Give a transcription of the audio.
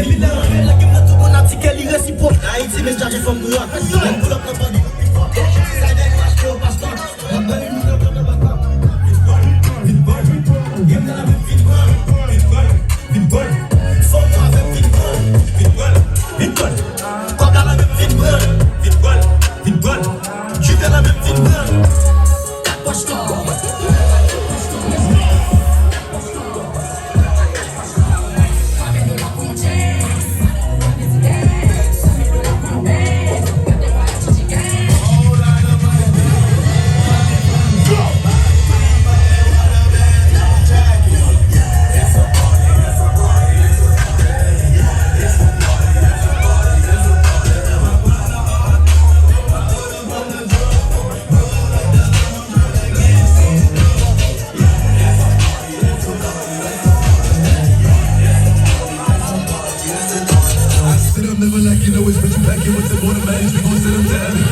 La game not to go not ticket li réciproque. Haïti mais chargé from New York. Même pull up the body. Side and watch show pastor. Game dans la même Vitbol. Faut moi avec Vitbol. Comme dans la même Vitbol. Je dans la même Vitbol. Watch the Never like you know it's but you back in with the automatic. We gon' sit them down.